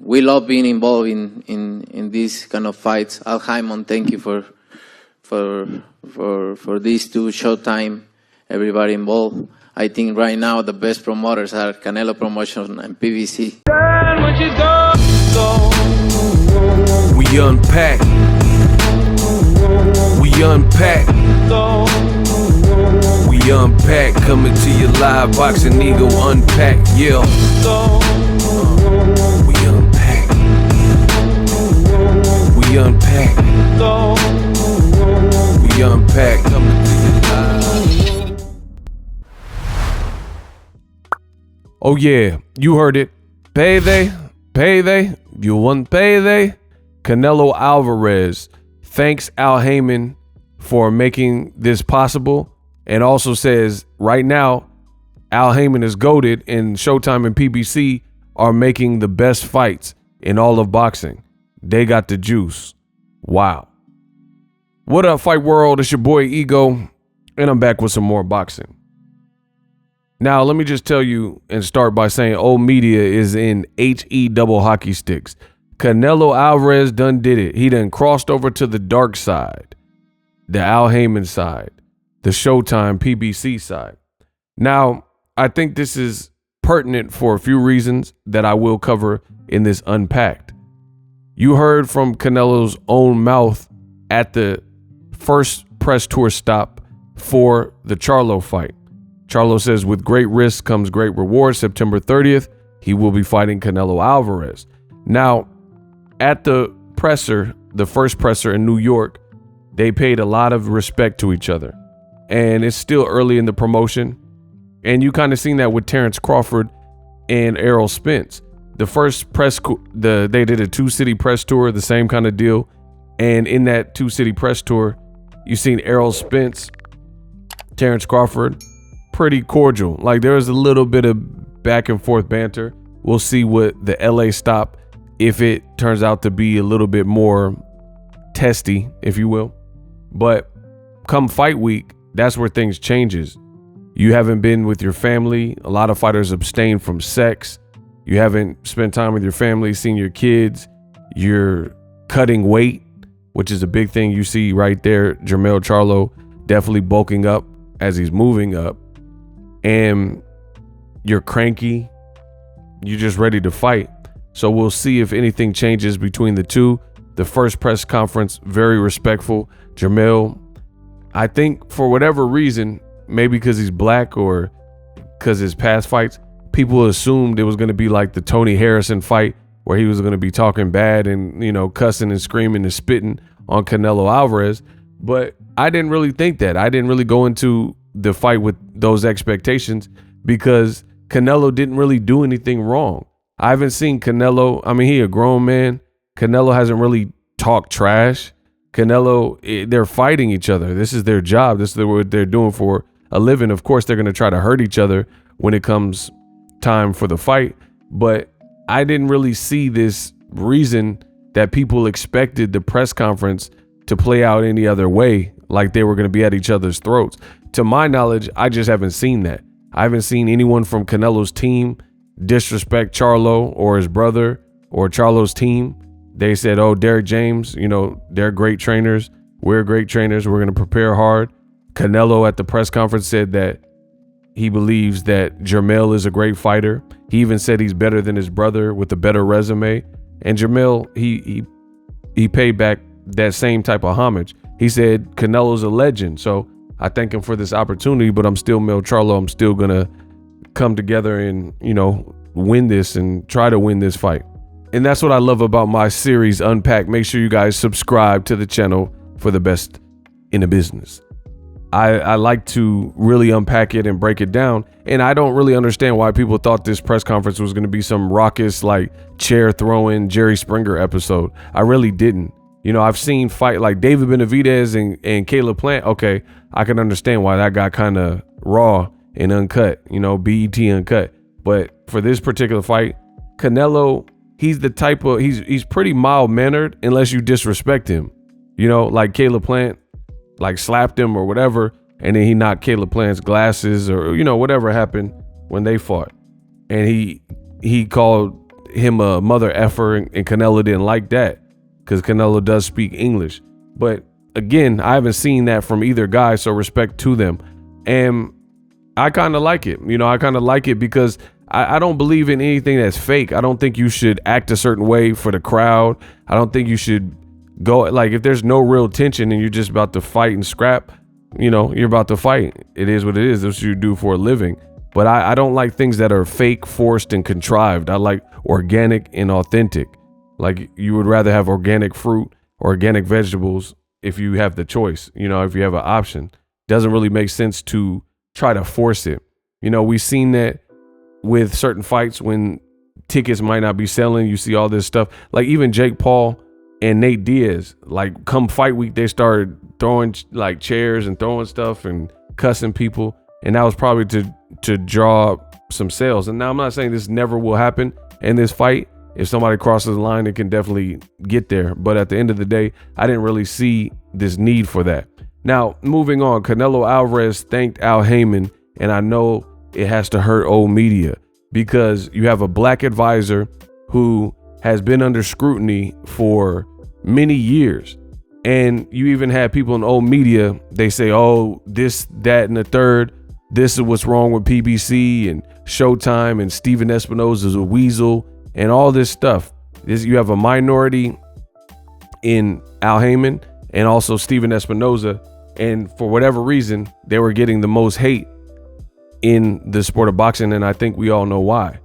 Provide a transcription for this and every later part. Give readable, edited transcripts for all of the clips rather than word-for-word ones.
we love being involved in these kind of fights. Al Haymon, thank you for these two, Showtime, everybody involved. I think right now the best promoters are Canelo Promotion and PBC. We unpack. We unpack. We unpack. Coming to you live, Boxingego unpack. Yeah. We unpack. We unpack. We unpack. Coming to you live. Oh yeah, you heard it. Payday. You want payday? Canelo Alvarez thanks Al Haymon for making this possible, and also says right now Al Haymon is goated, and Showtime and PBC are making the best fights in all of boxing. They got the juice. Wow. What up, fight world? It's your boy Ego, and I'm back with some more boxing. Now, let me just tell you and start by saying Old Media is in HE double hockey sticks. Canelo Alvarez done did it. He done crossed over to the dark side, the Al Haymon side, the Showtime PBC side. Now, I think this is pertinent for a few reasons that I will cover in this Unpacked. You heard from Canelo's own mouth at the first press tour stop for the Charlo fight. Charlo says, with great risk comes great reward. September 30th, he will be fighting Canelo Alvarez. Now, at the presser, the first presser in New York, they paid a lot of respect to each other. And it's still early in the promotion. And you kind of seen that with Terrence Crawford and Errol Spence. The first press, they did a 2-city press tour, the same kind of deal. And in that 2-city press tour, you seen Errol Spence, Terrence Crawford, pretty cordial. Like, there was a little bit of back and forth banter. We'll see what the LA stop, if it turns out to be a little bit more testy, if you will. But come fight week, that's where things changes. You haven't been with your family. A lot of fighters abstain from sex. You haven't spent time with your family, seen your kids. You're cutting weight, which is a big thing. You see right there, Jermell Charlo definitely bulking up as he's moving up. And you're cranky. You're just ready to fight. So we'll see if anything changes between the two. The first press conference, very respectful. Jermell, I think for whatever reason, maybe because he's black or because his past fights, people assumed it was going to be like the Tony Harrison fight where he was going to be talking bad and, you know, cussing and screaming and spitting on Canelo Alvarez. But I didn't really think that. I didn't really go into the fight with those expectations because Canelo didn't really do anything wrong. I haven't seen Canelo. I mean, he a grown man. Canelo hasn't really talked trash. Canelo, they're fighting each other. This is their job. This is what they're doing for a living. Of course, they're going to try to hurt each other when it comes time for the fight. But I didn't really see this reason that people expected the press conference to play out any other way, like they were going to be at each other's throats. To my knowledge, I just haven't seen that. I haven't seen anyone from Canelo's team disrespect Charlo or his brother or Charlo's team. They said, oh, Derek James, you know, they're great trainers. We're great trainers. We're going to prepare hard. Canelo at the press conference said that he believes that Jermell is a great fighter. He even said he's better than his brother with a better resume. And Jermell, he paid back that same type of homage. He said Canelo's a legend. So I thank him for this opportunity, but I'm still Mel Charlo. I'm still going to come together and, you know, win this and try to win this fight. And that's what I love about my series Unpacked. Make sure you guys subscribe to the channel for the best in the business. I like to really unpack it and break it down. And I don't really understand why people thought this press conference was going to be some raucous, like chair throwing Jerry Springer episode. I really didn't. You know, I've seen fight like David Benavidez and Caleb Plant. Okay, I can understand why that got kind of raw and uncut, you know, BET uncut. But for this particular fight, Canelo, he's the type of, he's pretty mild mannered unless you disrespect him. You know, like Caleb Plant, like slapped him or whatever, and then he knocked Caleb Plant's glasses or, you know, whatever happened when they fought. And he called him a mother effer, and Canelo didn't like that because Canelo does speak English. But again, I haven't seen that from either guy, so respect to them. And I kind of like it. You know, I kind of like it because I don't believe in anything that's fake. I don't think you should act a certain way for the crowd. I don't think you should go, like, if there's no real tension and you're just about to fight and scrap, you know, you're about to fight. It is what it is. That's what you do for a living. But I don't like things that are fake, forced, and contrived. I like organic and authentic. Like, you would rather have organic fruit, organic vegetables if you have the choice, you know, if you have an option. Doesn't really make sense to try to force it. You know, we've seen that with certain fights when tickets might not be selling. You see all this stuff. Like even Jake Paul and Nate Diaz, like come fight week, they started throwing like chairs and throwing stuff and cussing people. And that was probably to draw some sales. And now I'm not saying this never will happen in this fight. If somebody crosses the line, it can definitely get there. But at the end of the day, I didn't really see this need for that. Now, moving on, Canelo Alvarez thanked Al Haymon, and I know it has to hurt old media because you have a black advisor who has been under scrutiny for many years. And you even had people in old media, they say, oh, this, that, and the third. This is what's wrong with PBC and Showtime, and Steven Espinosa's a weasel and all this stuff. You have a minority in Al Haymon and also Steven Espinosa. And for whatever reason, they were getting the most hate in the sport of boxing. And I think we all know why.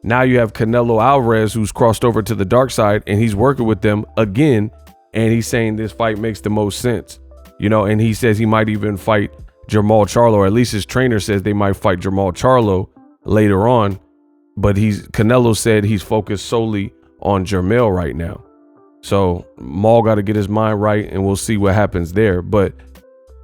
Now you have Canelo Alvarez, who's crossed over to the dark side, and he's working with them again. And he's saying this fight makes the most sense, you know, and he says he might even fight Jermall Charlo, or at least his trainer says they might fight Jermall Charlo later on. But Canelo said he's focused solely on Jermell right now. So Maul got to get his mind right, and we'll see what happens there. But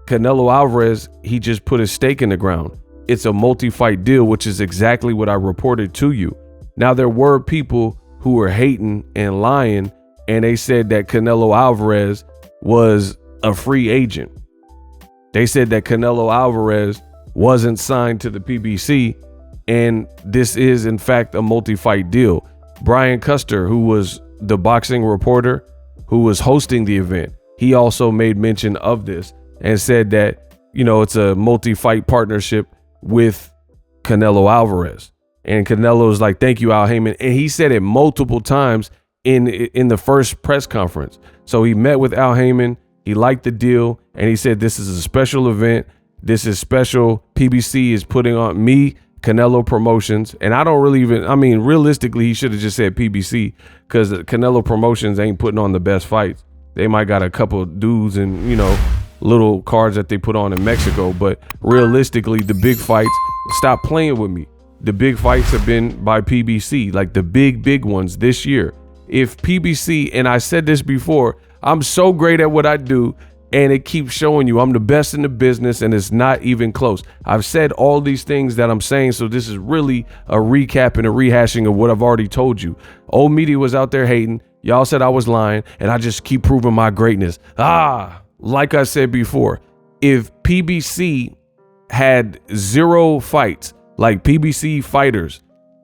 Canelo Alvarez, he just put his stake in the ground. It's a multi-fight deal, which is exactly what I reported to you. Now, there were people who were hating and lying, and they said that Canelo Alvarez was a free agent. They said that Canelo Alvarez wasn't signed to the PBC, and this is, in fact, a multi-fight deal. Brian Custer, who was the boxing reporter who was hosting the event, he also made mention of this and said that, you know, it's a multi-fight partnership with Canelo Alvarez. And Canelo's like, thank you, Al Haymon. And he said it multiple times in the first press conference. So he met with Al Haymon. He liked the deal. And he said, this is a special event. This is special. PBC is putting on me, Canelo Promotions. And I don't really even, I mean, realistically, he should have just said PBC, because Canelo Promotions ain't putting on the best fights. They might got a couple of dudes and, you know, little cards that they put on in Mexico. But realistically, the big fights, stop playing with me. The big fights have been by PBC, like the big ones this year. If PBC, and I said this before, I'm so great at what I do, and it keeps showing you I'm the best in the business, and it's not even close. I've said all these things that I'm saying, so this is really a recap and a rehashing of what I've already told you. Old media was out there hating. Y'all said I was lying, and I just keep proving my greatness. Like I said before, if PBC had 0 fights, like PBC fighters,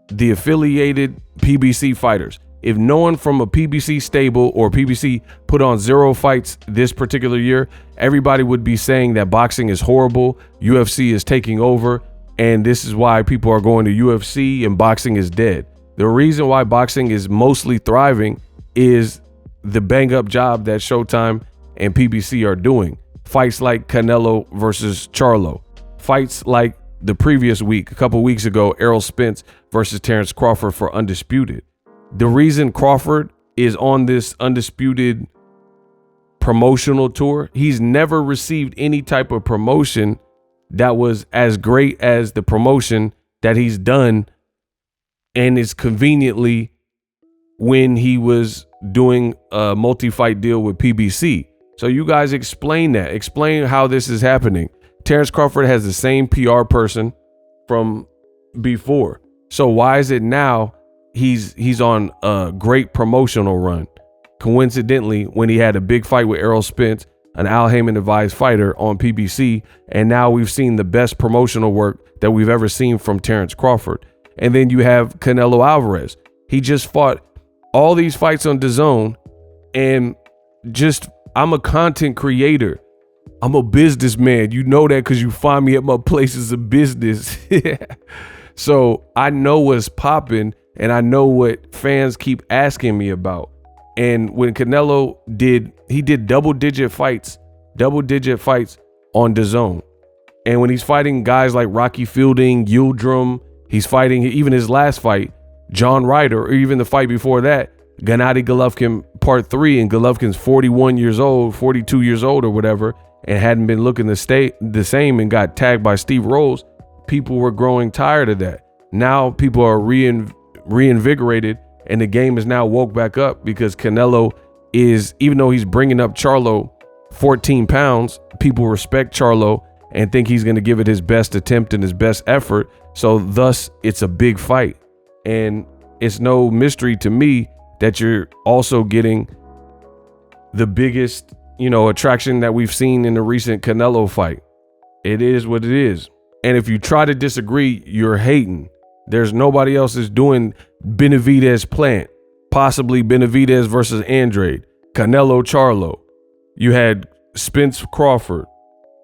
the affiliated PBC fighters, if no one from a PBC stable or PBC put on 0 fights this particular year, everybody would be saying that boxing is horrible, UFC is taking over, and this is why people are going to UFC and boxing is dead. The reason why boxing is mostly thriving is the bang up job that Showtime and PBC are doing. Fights like Canelo versus Charlo, fights like the previous week, a couple weeks ago, Errol Spence versus Terrence Crawford for Undisputed. The reason Crawford is on this Undisputed promotional tour, he's never received any type of promotion that was as great as the promotion that he's done, and it's conveniently when he was doing a multi-fight deal with PBC. So you guys explain that. Explain how this is happening. Terrence Crawford has the same PR person from before. So why is it now he's on a great promotional run? Coincidentally, when he had a big fight with Errol Spence, an Al Haymon advised fighter on PBC, and now we've seen the best promotional work that we've ever seen from Terrence Crawford. And then you have Canelo Alvarez. He just fought all these fights on DAZN, and I'm a content creator. I'm a businessman. You know that because you find me at my places of business. So I know what's popping, and I know what fans keep asking me about. And when Canelo did double-digit fights on DAZN. And when he's fighting guys like Rocky Fielding, Yildirim, he's fighting even his last fight, John Ryder, or even the fight before that, Gennady Golovkin Part 3, and Golovkin's 41 years old, 42 years old or whatever, and hadn't been looking the same and got tagged by Steve Rolls. People were growing tired of that. Now people are reinvigorated, and the game is now woke back up because Canelo is, even though he's bringing up Charlo 14 pounds, people respect Charlo and think he's going to give it his best attempt and his best effort. So thus it's a big fight. And it's no mystery to me that you're also getting the biggest, attraction that we've seen in the recent Canelo fight. It is what it is. And if you try to disagree, you're hating. There's nobody else is doing Benavidez Plant, possibly Benavidez versus Andrade, Canelo Charlo. You had Spence Crawford.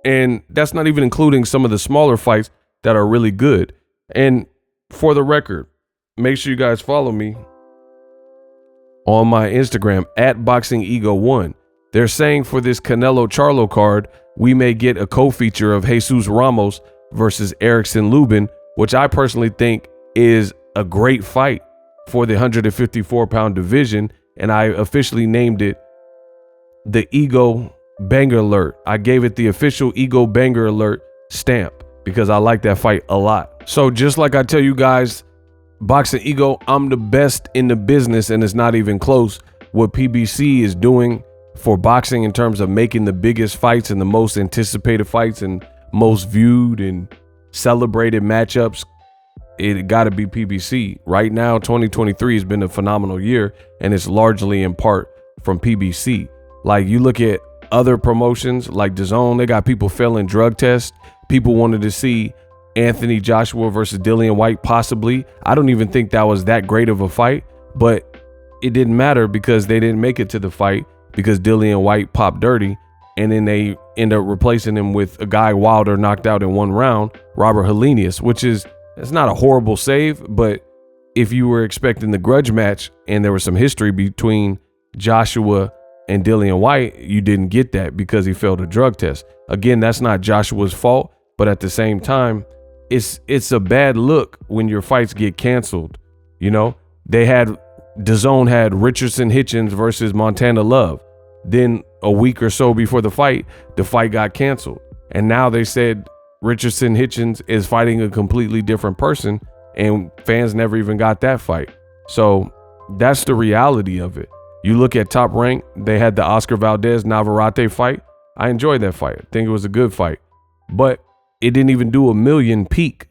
And that's not even including some of the smaller fights that are really good. And for the record, make sure you guys follow me on my Instagram at BoxingEgo1. They're saying for this Canelo Charlo card, we may get a co-feature of Jesus Ramos versus Erickson Lubin, which I personally think is a great fight for the 154-pound division. And I officially named it the Ego Banger Alert. I gave it the official Ego Banger Alert stamp because I like that fight a lot. So just like I tell you guys, Boxing Ego, I'm the best in the business, and it's not even close what PBC is doing for boxing in terms of making the biggest fights and the most anticipated fights and most viewed and celebrated matchups. It got to be PBC. Right now, 2023 has been a phenomenal year, and it's largely in part from PBC. Like, you look at other promotions like DAZN, they got people failing drug tests. People wanted to see Anthony Joshua versus Dillian White, possibly. I don't even think that was that great of a fight, but it didn't matter because they didn't make it to the fight because Dillian White popped dirty, and then they end up replacing him with a guy Wilder knocked out in one round, Robert Helenius, which is, it's not a horrible save, but if you were expecting the grudge match and there was some history between Joshua and Dillian White, you didn't get that because he failed a drug test. Again, that's not Joshua's fault, but at the same time, it's a bad look when your fights get canceled. DAZN had Richardson Hitchens versus Montana Love. Then a week or so before the fight got canceled. And now they said Richardson Hitchens is fighting a completely different person, and fans never even got that fight. So that's the reality of it. You look at Top Rank, they had the Oscar Valdez Navarrete fight. I enjoyed that fight. I think it was a good fight, but it didn't even do a million peak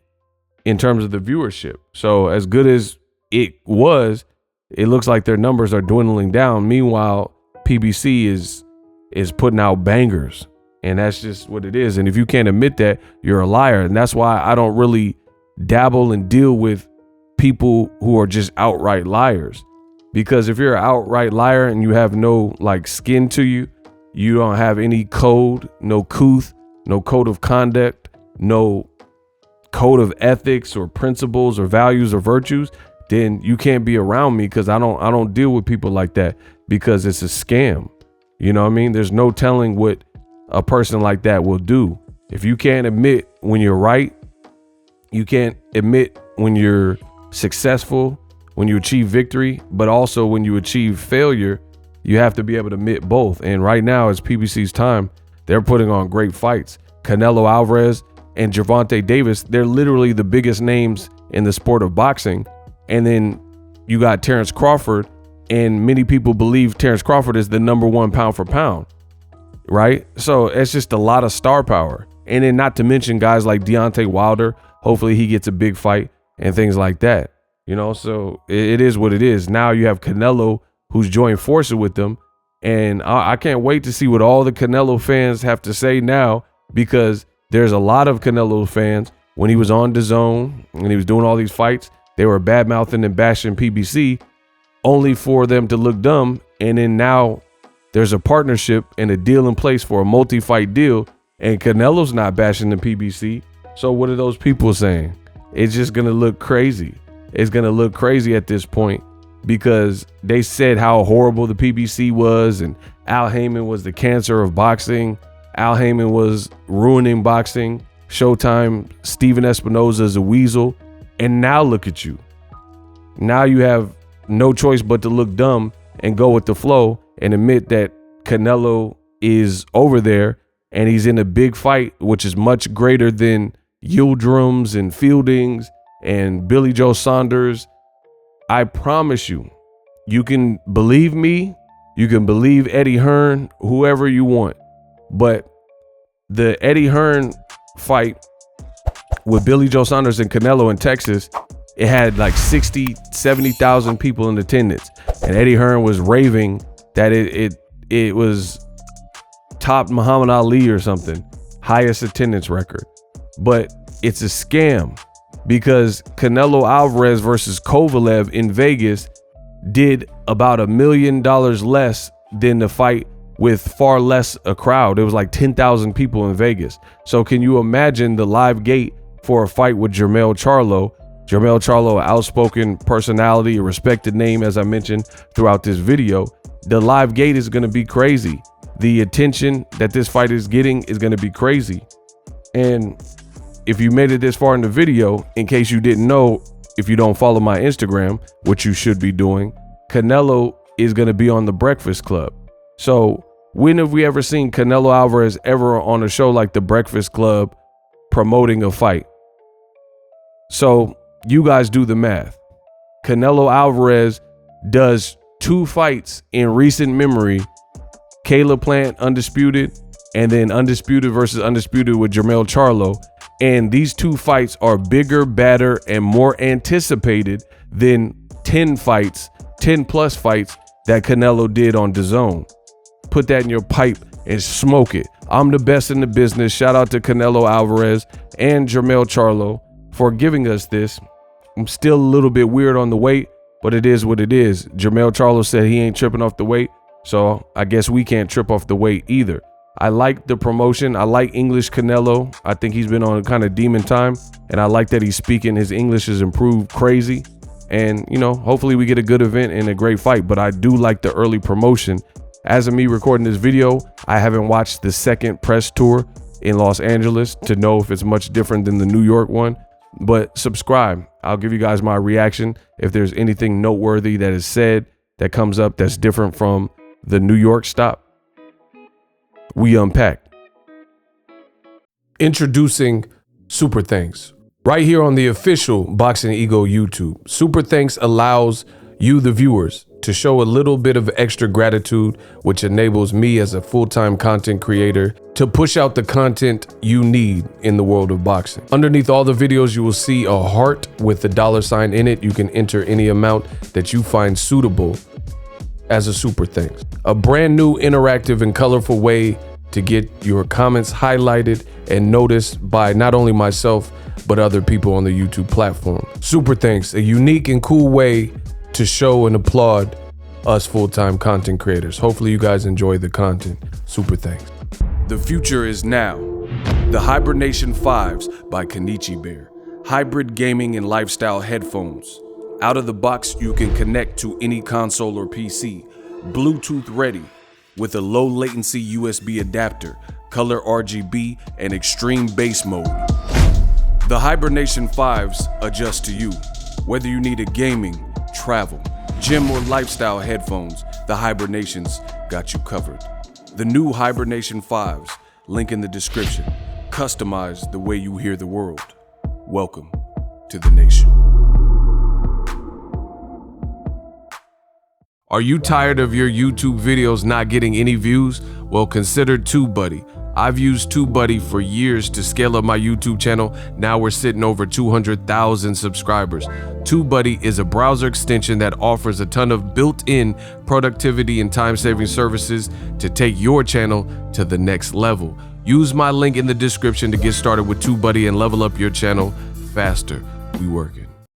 in terms of the viewership. So as good as it was, it looks like their numbers are dwindling down. Meanwhile, PBC is putting out bangers, and that's just what it is. And if you can't admit that, you're a liar. And that's why I don't really dabble and deal with people who are just outright liars. Because if you're an outright liar and you have no skin to you, you don't have any code, no couth, no code of conduct, no code of ethics or principles or values or virtues, then you can't be around me, because I don't deal with people like that, because it's a scam. You know what I mean? There's no telling what a person like that will do. If you can't admit when you're right, you can't admit when you're successful, when you achieve victory, but also when you achieve failure, you have to be able to admit both. And right now, it's PBC's time. They're putting on great fights. Canelo Alvarez and Gervonta Davis, they're literally the biggest names in the sport of boxing. And then you got Terrence Crawford, and many people believe Terrence Crawford is the #1 pound for pound, right? So it's just a lot of star power. And then not to mention guys like Deontay Wilder. Hopefully he gets a big fight and things like that. So it is what it is. Now you have Canelo, who's joined forces with them. And I can't wait to see what all the Canelo fans have to say now, because there's a lot of Canelo fans, when he was on DAZN and he was doing all these fights, They were bad-mouthing and bashing PBC only for them to look dumb. And then now there's a partnership and a deal in place for a multi-fight deal, and Canelo's not bashing the PBC. So what are those people saying? It's just going to look crazy. It's going to look crazy at this point because they said how horrible the PBC was, and Al Haymon was the cancer of boxing. Al Haymon was ruining boxing. Showtime, Steven Espinoza is a weasel. And now look at you. Now you have no choice but to look dumb and go with the flow and admit that Canelo is over there and he's in a big fight, which is much greater than Yildirim's and Fielding's and Billy Joe Saunders. I promise you, you can believe me, you can believe Eddie Hearn, whoever you want. But the Eddie Hearn fight with Billy Joe Saunders and Canelo in Texas, it had like 60, 70,000 people in attendance. And Eddie Hearn was raving that it was top Muhammad Ali or something, highest attendance record. But it's a scam because Canelo Alvarez versus Kovalev in Vegas did about $1 million less than the fight with far less a crowd. It was like 10,000 people in Vegas. So can you imagine the live gate for a fight with Jermell Charlo? Jermell Charlo, an outspoken personality, a respected name, as I mentioned throughout this video. The live gate is going to be crazy. The attention that this fight is getting is going to be crazy. And if you made it this far in the video, in case you didn't know, if you don't follow my Instagram, which you should be doing, Canelo is going to be on The Breakfast Club. So when have we ever seen Canelo Alvarez ever on a show like The Breakfast Club promoting a fight? So you guys do the math. Canelo Alvarez does 2 fights in recent memory. Caleb Plant undisputed, and then undisputed versus undisputed with Jermell Charlo. And these 2 fights are bigger, badder, and more anticipated than 10 plus fights that Canelo did on DAZN. Put that in your pipe and smoke it. I'm the best in the business. Shout out to Canelo Alvarez and Jermell Charlo for giving us this. I'm still a little bit weird on the weight, but it is what it is. Jermell Charlo said he ain't tripping off the weight, so I guess we can't trip off the weight either. I like the promotion. I like English Canelo. I think he's been on a kind of demon time, and I like that he's speaking. His English has improved crazy, and you know, hopefully we get a good event and a great fight. But I do like the early promotion. As of me recording this video, I haven't watched the second press tour in Los Angeles to know if it's much different than the New York one. But subscribe. I'll give you guys my reaction if there's anything noteworthy that is said that comes up that's different from the New York stop. We unpacked. Introducing Super Thanks. Right here on the official Boxingego YouTube. Super Thanks allows you, the viewers, to show a little bit of extra gratitude, which enables me as a full-time content creator to push out the content you need in the world of boxing. Underneath all the videos, you will see a heart with the $sign in it. You can enter any amount that you find suitable as a super thanks. A brand new, interactive, and colorful way to get your comments highlighted and noticed by not only myself, but other people on the YouTube platform. Super thanks, a unique and cool way to show and applaud us full-time content creators. Hopefully you guys enjoy the content. Super thanks. The future is now. The Hibernation 5s by Kenichi Bear. Hybrid gaming and lifestyle headphones. Out of the box, you can connect to any console or PC. Bluetooth ready with a low latency USB adapter, color RGB, and extreme bass mode. The Hibernation 5s adjust to you. Whether you need a gaming, travel, gym, or lifestyle headphones, the Hibernations got you covered. The new Hibernation 5s, link in the description. Customize the way you hear the world. Welcome to the nation. Are you tired of your YouTube videos not getting any views? Well, consider TubeBuddy. I've used TubeBuddy for years to scale up my YouTube channel. Now we're sitting over 200,000 subscribers. TubeBuddy is a browser extension that offers a ton of built-in productivity and time-saving services to take your channel to the next level. Use my link in the description to get started with TubeBuddy and level up your channel faster. We working.